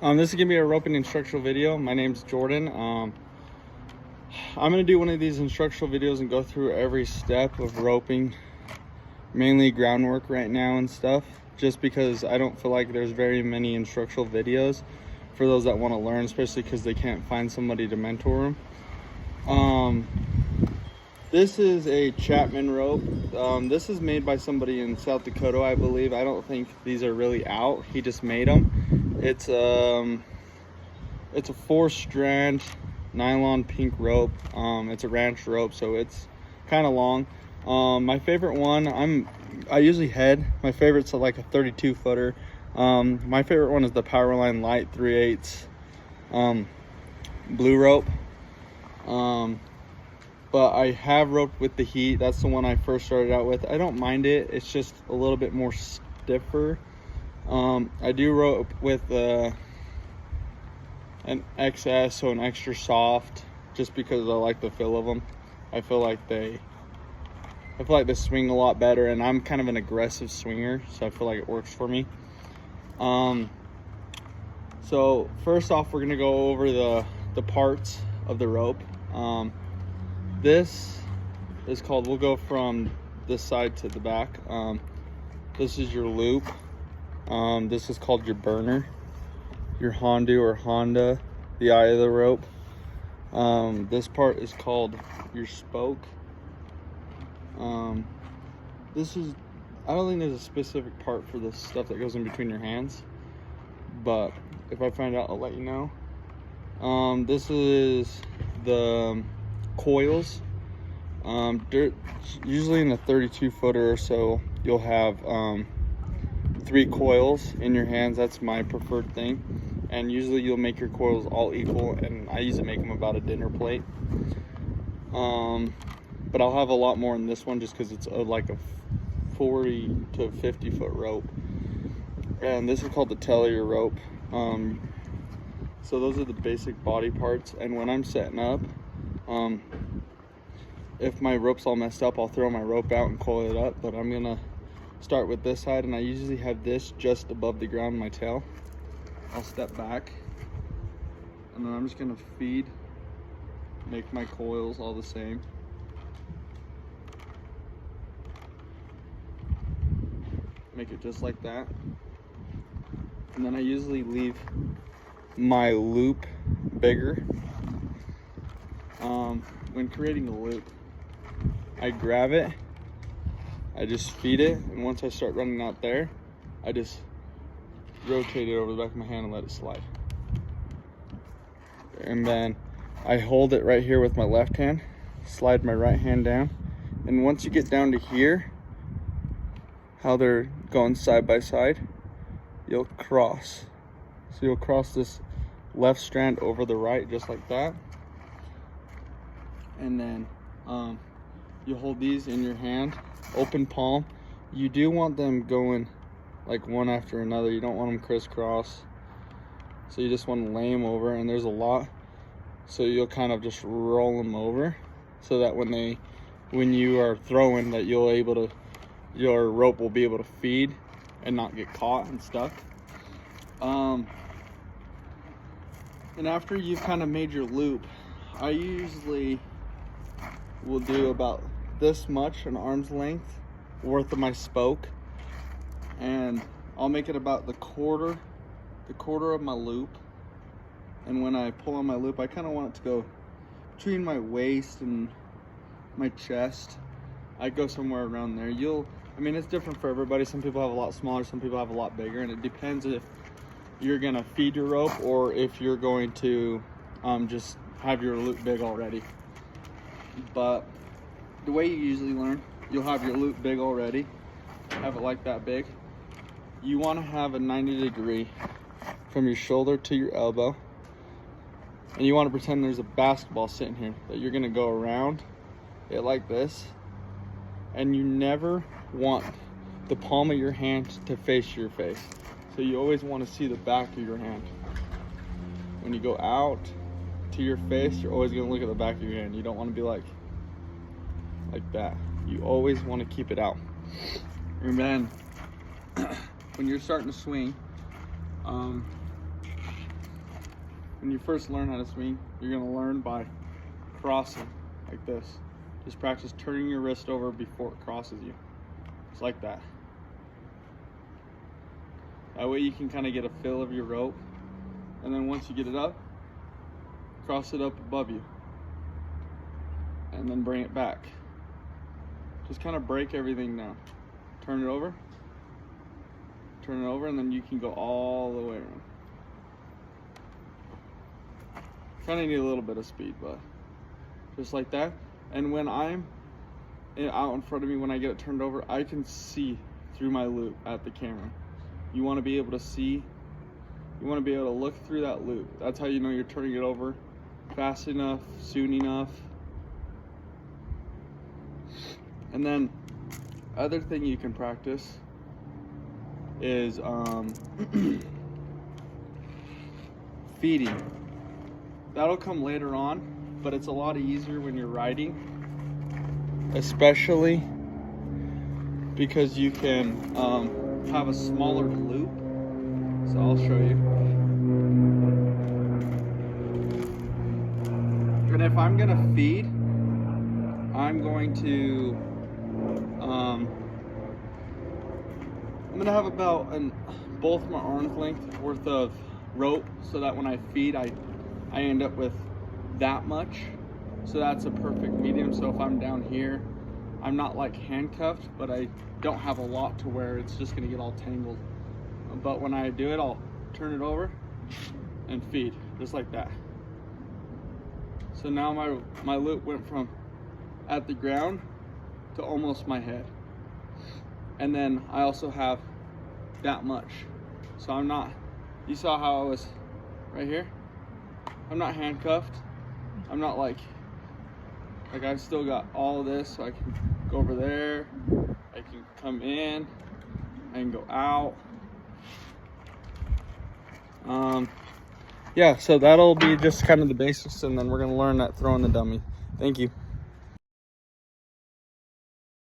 This is gonna be a roping instructional video. My name's Jordan. I'm gonna do one of these instructional videos and go through every step of roping, mainly groundwork right now and stuff, just because I don't feel like there's very many instructional videos for those that want to learn, especially because they can't find somebody to mentor them. This is a Chapman rope. This is made by somebody in South Dakota, I believe. I don't think these are really out. He just made them. It's a 4-strand nylon pink rope. It's a ranch rope, so it's kind of long. My favorite one, I usually head. My favorite's like a 32 footer. My favorite one is the Powerline Light 3/8 blue rope. But I have roped with the Heat. That's the one I first started out with. I don't mind it. It's just a little bit more stiffer. I do rope with an XS, so an extra soft, just because I like the feel of them. I feel like they swing a lot better, and I'm kind of an aggressive swinger, so I feel like it works for me. So first off, we're gonna go over the parts of the rope. This is called, we'll go from this side to the back. This is your loop. This is called your burner, your Honda or Honda, the eye of the rope. This part is called your spoke. This is, I don't think there's a specific part for the stuff that goes in between your hands, but if I find out, I'll let you know. This is the coils. Usually in a 32 footer or so, you'll have 3 coils in your hands. That's my preferred thing, and usually you'll make your coils all equal, and I usually make them about a dinner plate. But I'll have a lot more in this one just because it's like a 40 to 50 foot rope, and this is called the Tellier rope. So those are the basic body parts, and when I'm setting up, if my rope's all messed up, I'll throw my rope out and coil it up, but I'm gonna start with this side, and I usually have this just above the ground in my tail. I'll step back, and then I'm just gonna make my coils all the same. Make it just like that. And then I usually leave my loop bigger. When creating a loop, I grab it, I just feed it, and once I start running out there, I just rotate it over the back of my hand and let it slide. And then I hold it right here with my left hand, slide my right hand down, and once you get down to here, how they're going side by side, you'll cross. So you'll cross this left strand over the right, just like that. And then you hold these in your hand, open palm. You do want them going like one after another. You don't want them crisscross. So you just want to lay them over, and there's a lot. So you'll kind of just roll them over, so that when you are throwing, that your rope will be able to feed and not get caught and stuck. And after you've kind of made your loop, I usually will do about this much, an arm's length worth of my spoke, and I'll make it about the quarter of my loop. And when I pull on my loop, I kind of want it to go between my waist and my chest. I go somewhere around there. I mean, it's different for everybody. Some people have a lot smaller, some people have a lot bigger, and it depends if you're gonna feed your rope or if you're going to just have your loop big already. But the way you usually learn, you'll have your loop big already, have it like that big. You want to have a 90-degree from your shoulder to your elbow, and you want to pretend there's a basketball sitting here, that you're going to go around it like this, and you never want the palm of your hand to face your face. So you always want to see the back of your hand. When you go out to your face, you're always going to look at the back of your hand. You don't want to be like that. You always want to keep it out. And then when you're starting to swing, when you first learn how to swing, you're gonna learn by crossing like this. Just practice turning your wrist over before it crosses you. It's like that. That way you can kind of get a feel of your rope. And then once you get it up, cross it up above you. And then bring it back. Just kind of break everything down. Turn it over, and then you can go all the way around. Kind of need a little bit of speed, but just like that. And when I'm out in front of me, when I get it turned over, I can see through my loop at the camera. You want to be able to see, you want to be able to look through that loop. That's how you know you're turning it over fast enough, soon enough. And then other thing you can practice is feeding. That'll come later on, but it's a lot easier when you're riding, especially because you can have a smaller loop. So I'll show you. And if I'm gonna feed, I'm going to I'm gonna have about both my arm's length worth of rope, so that when I feed, I end up with that much. So that's a perfect medium. So if I'm down here, I'm not like handcuffed, but I don't have a lot to where it's just gonna get all tangled. But when I do it, I'll turn it over and feed, just like that. So now my loop went from at the ground to almost my head. And then I also have that much. So I'm not, you saw how I was right here? I'm not handcuffed. I'm not like I've still got all of this, so I can go over there, I can come in, I can go out. Yeah, so that'll be just kind of the basics, and then we're gonna learn that throwing the dummy. Thank you.